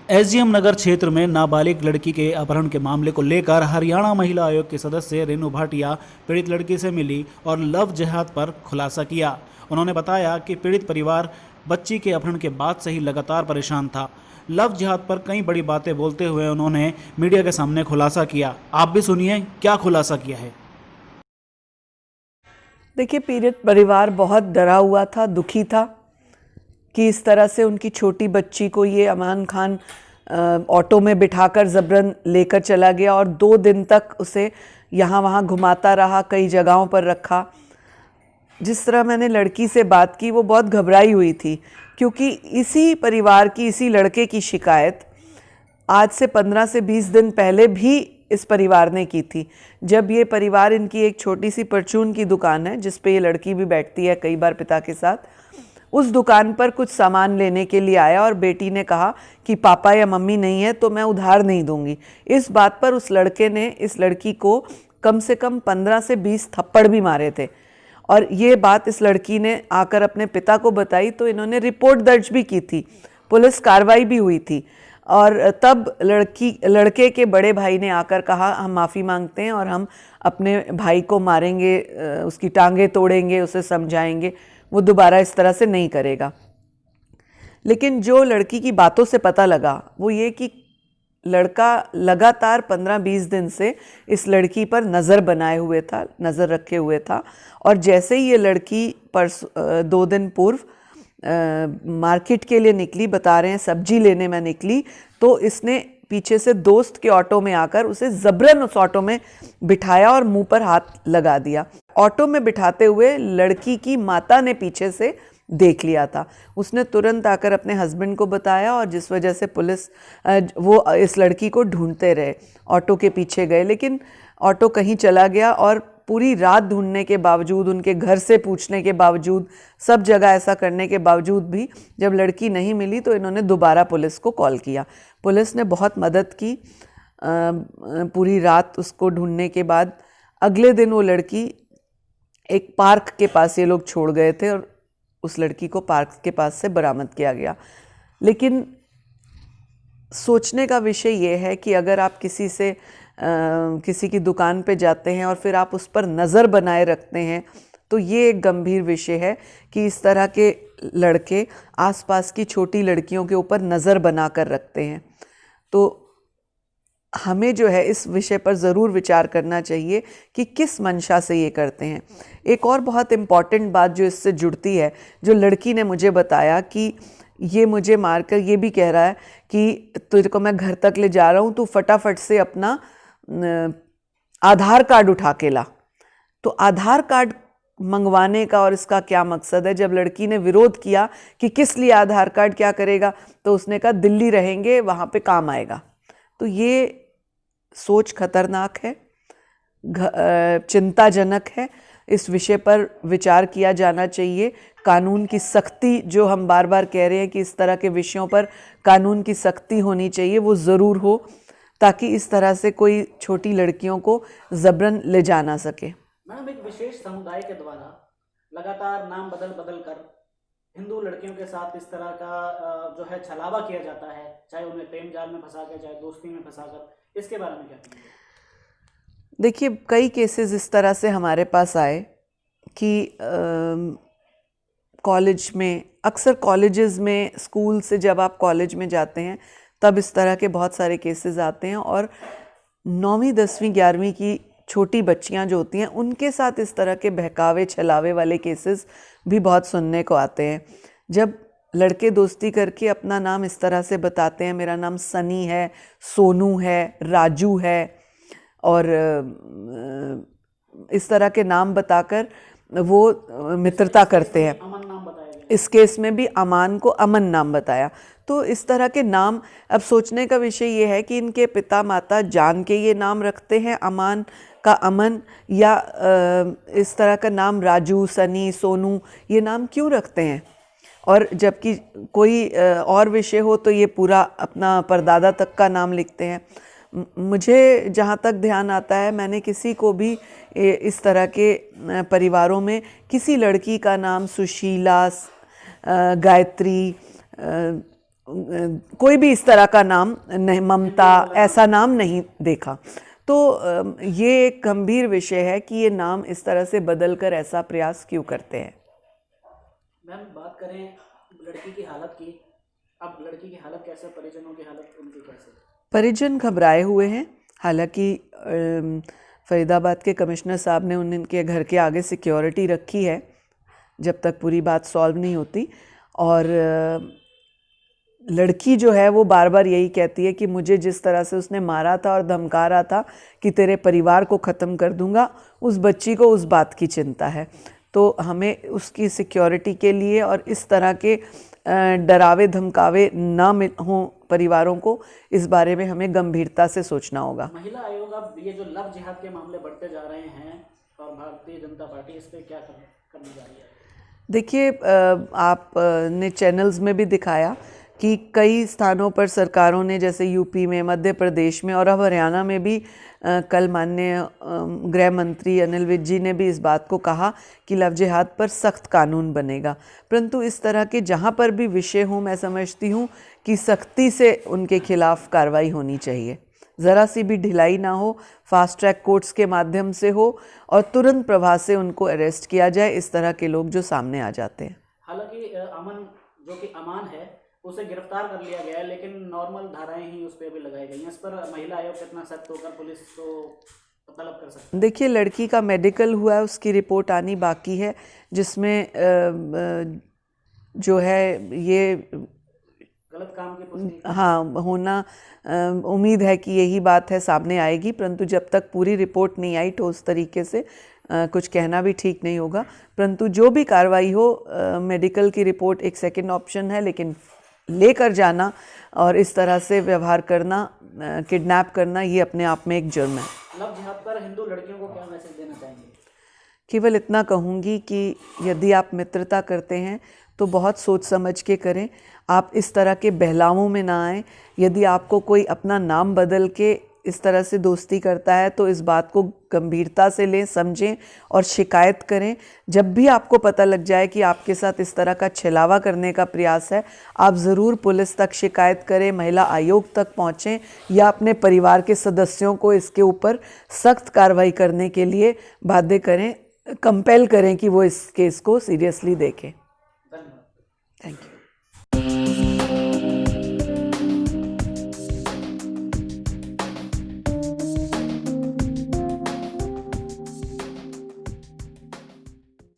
SDM नगर क्षेत्र में नाबालिग लड़की के अपहरण के मामले को लेकर हरियाणा महिला आयोग के सदस्य रेनू भाटिया पीड़ित लड़की से मिली और लव जिहाद पर खुलासा किया। उन्होंने बताया कि पीड़ित परिवार बच्ची के अपहरण के बाद से ही लगातार परेशान था। लव जिहाद पर कई बड़ी बातें बोलते हुए उन्होंने मीडिया के सामने खुलासा किया। आप भी सुनिए क्या खुलासा किया है। देखिए, पीड़ित परिवार बहुत डरा हुआ था, दुखी था कि इस तरह से उनकी छोटी बच्ची को ये अमान खान ऑटो में बिठाकर ज़बरन लेकर चला गया और 2 दिन तक उसे यहाँ वहाँ घुमाता रहा, कई जगहों पर रखा। जिस तरह मैंने लड़की से बात की, वो बहुत घबराई हुई थी, क्योंकि इसी परिवार की, इसी लड़के की शिकायत आज से 15 से 20 दिन पहले भी इस परिवार ने की थी। जब ये परिवार, इनकी एक छोटी सी परचून की दुकान है जिस पे ये लड़की भी बैठती है कई बार पिता के साथ, उस दुकान पर कुछ सामान लेने के लिए आया और बेटी ने कहा कि पापा या मम्मी नहीं है तो मैं उधार नहीं दूंगी। इस बात पर उस लड़के ने इस लड़की को कम से कम 15 से 20 थप्पड़ भी मारे थे और ये बात इस लड़की ने आकर अपने पिता को बताई तो इन्होंने रिपोर्ट दर्ज भी की थी, पुलिस कार्रवाई भी हुई थी। और तब लड़के के बड़े भाई ने आकर कहा हम माफ़ी मांगते हैं और हम अपने भाई को मारेंगे, उसकी टांगें तोड़ेंगे, उसे समझाएंगे, वो दोबारा इस तरह से नहीं करेगा। लेकिन जो लड़की की बातों से पता लगा वो ये कि लड़का लगातार 15-20 दिन से इस लड़की पर नज़र बनाए हुए था, नज़र रखे हुए था। और जैसे ही ये लड़की 2 दिन पूर्व मार्केट के लिए निकली, बता रहे हैं सब्जी लेने में निकली, तो इसने पीछे से दोस्त के ऑटो में आकर उसे ज़बरन उस ऑटो में बिठाया और मुंह पर हाथ लगा दिया। ऑटो में बिठाते हुए लड़की की माता ने पीछे से देख लिया था। उसने तुरंत आकर अपने हस्बैंड को बताया और जिस वजह से पुलिस वो इस लड़की को ढूंढते रहे, ऑटो के पीछे गए, लेकिन ऑटो कहीं चला गया और पूरी रात ढूंढने के बावजूद, उनके घर से पूछने के बावजूद, सब जगह ऐसा करने के बावजूद भी जब लड़की नहीं मिली तो इन्होंने दोबारा पुलिस को कॉल किया। पुलिस ने बहुत मदद की। पूरी रात उसको ढूंढने के बाद अगले दिन वो लड़की एक पार्क के पास ये लोग छोड़ गए थे और उस लड़की को पार्क के पास से बरामद किया गया। लेकिन सोचने का विषय ये है कि अगर आप किसी की दुकान पे जाते हैं और फिर आप उस पर नज़र बनाए रखते हैं तो ये एक गंभीर विषय है कि इस तरह के लड़के आसपास की छोटी लड़कियों के ऊपर नज़र बना कर रखते हैं। तो हमें जो है इस विषय पर ज़रूर विचार करना चाहिए कि किस मंशा से ये करते हैं। एक और बहुत इम्पॉर्टेंट बात जो इससे जुड़ती है, जो लड़की ने मुझे बताया कि ये मुझे मारकर ये भी कह रहा है कि तुझे को मैं घर तक ले जा रहा हूँ, तू फटाफट से अपना आधार कार्ड उठा के ला। तो आधार कार्ड मंगवाने का और इसका क्या मकसद है? जब लड़की ने विरोध किया कि किस लिए आधार कार्ड, क्या करेगा, तो उसने कहा दिल्ली रहेंगे, वहाँ पे काम आएगा। तो ये सोच खतरनाक है, चिंताजनक है। इस विषय पर विचार किया जाना चाहिए। कानून की सख्ती, जो हम बार बार कह रहे हैं कि इस तरह के विषयों पर कानून की सख्ती होनी चाहिए, वो ज़रूर हो, ताकि इस तरह से कोई छोटी लड़कियों को ज़बरन ले जा ना सके। मैडम, एक विशेष समुदाय के द्वारा लगातार नाम बदल बदल कर हिंदू लड़कियों के साथ इस तरह का जो है छलावा किया जाता है, चाहे उन्हें प्रेम जाल में फंसा कर, चाहे दोस्ती में फंसा कर, इसके बारे में क्या कहेंगे? देखिए, कई केसेस इस तरह से हमारे पास आए कि कॉलेज में, अक्सर कॉलेजेस में, स्कूल से जब आप कॉलेज में जाते हैं तब इस तरह के बहुत सारे केसेस आते हैं और 9वीं 10वीं 11वीं की छोटी बच्चियां जो होती हैं उनके साथ इस तरह के बहकावे छलावे वाले केसेस भी बहुत सुनने को आते हैं। जब लड़के दोस्ती करके अपना नाम इस तरह से बताते हैं, मेरा नाम सनी है, सोनू है, राजू है, और इस तरह के नाम बताकर वो मित्रता करते हैं। अमन नाम बताया गया। इस केस में भी अमान को अमन नाम बताया। तो इस तरह के नाम, अब सोचने का विषय ये है कि इनके पिता माता जान के ये नाम रखते हैं, अमान का अमन, या इस तरह का नाम राजू, सनी, सोनू, ये नाम क्यों रखते हैं? और जबकि कोई और विषय हो तो ये पूरा अपना परदादा तक का नाम लिखते हैं। मुझे जहाँ तक ध्यान आता है, मैंने किसी को भी इस तरह के परिवारों में किसी लड़की का नाम सुशीला, गायत्री, कोई भी इस तरह का नाम नहीं, ममता ऐसा नाम नहीं देखा। तो ये एक गंभीर विषय है कि ये नाम इस तरह से बदलकर ऐसा प्रयास क्यों करते हैं। मैम बात करें लड़की की हालत की, अब लड़की की हालत कैसे, परिजनों की हालत उनकी कैसे? परिजन घबराए हुए हैं। हालांकि फरीदाबाद के कमिश्नर साहब ने उनके घर के आगे सिक्योरिटी रखी है जब तक पूरी बात सॉल्व नहीं होती। और लड़की जो है वो बार बार यही कहती है कि मुझे जिस तरह से उसने मारा था और धमका रहा था कि तेरे परिवार को ख़त्म कर दूंगा, उस बच्ची को उस बात की चिंता है। तो हमें उसकी सिक्योरिटी के लिए और इस तरह के डरावे धमकावे ना हों परिवारों को, इस बारे में हमें गंभीरता से सोचना होगा। महिला आयोग अब ये जो लव जिहाद के मामले बढ़ते जा रहे हैं और भारतीय जनता पार्टी इस पर क्या करने जा रही है? देखिए, आपने चैनल्स में भी दिखाया कि कई स्थानों पर सरकारों ने, जैसे यूपी में, मध्य प्रदेश में और अब हरियाणा में भी कल माननीय गृह मंत्री अनिल विज जी ने भी इस बात को कहा कि लव जिहाद पर सख्त कानून बनेगा। परंतु इस तरह के जहाँ पर भी विषय हों, मैं समझती हूँ कि सख्ती से उनके खिलाफ कार्रवाई होनी चाहिए। ज़रा सी भी ढिलाई ना हो, फास्ट ट्रैक कोर्ट्स के माध्यम से हो और तुरंत प्रभाव से उनको अरेस्ट किया जाए, इस तरह के लोग जो सामने आ जाते हैं। हालांकि अमन जो कि अमान है उसे गिरफ्तार कर लिया गया है, लेकिन नॉर्मल धाराएं ही उस पर भी लगाई गई हैं। इस पर महिला आयोग कितना सख्त होकर पुलिस को तलब कर सकती है? देखिए, लड़की का मेडिकल हुआ है, उसकी रिपोर्ट आनी बाकी है, जिसमें जो है ये गलत काम की पुष्टि होना उम्मीद है कि यही बात है सामने आएगी। परंतु जब तक पूरी रिपोर्ट नहीं आई ठोस तरीके से कुछ कहना भी ठीक नहीं होगा। परंतु जो भी कार्रवाई हो, मेडिकल की रिपोर्ट एक सेकंड ऑप्शन है, लेकिन लेकर जाना और इस तरह से व्यवहार करना, किडनैप करना, ये अपने आप में एक जुर्म है। लव जिहाद पर हिंदू लड़कियों को क्या मैसेज देना चाहेंगे? केवल इतना कहूँगी कि यदि आप मित्रता करते हैं तो बहुत सोच समझ के करें। आप इस तरह के बहलावों में ना आएँ। यदि आपको कोई अपना नाम बदल के इस तरह से दोस्ती करता है तो इस बात को गंभीरता से लें, समझें और शिकायत करें। जब भी आपको पता लग जाए कि आपके साथ इस तरह का छलावा करने का प्रयास है, आप ज़रूर पुलिस तक शिकायत करें, महिला आयोग तक पहुँचें या अपने परिवार के सदस्यों को इसके ऊपर सख्त कार्रवाई करने के लिए बाध्य करें, कंपेल करें कि वो इस केस को सीरियसली देखें। धन्यवाद। Thank you.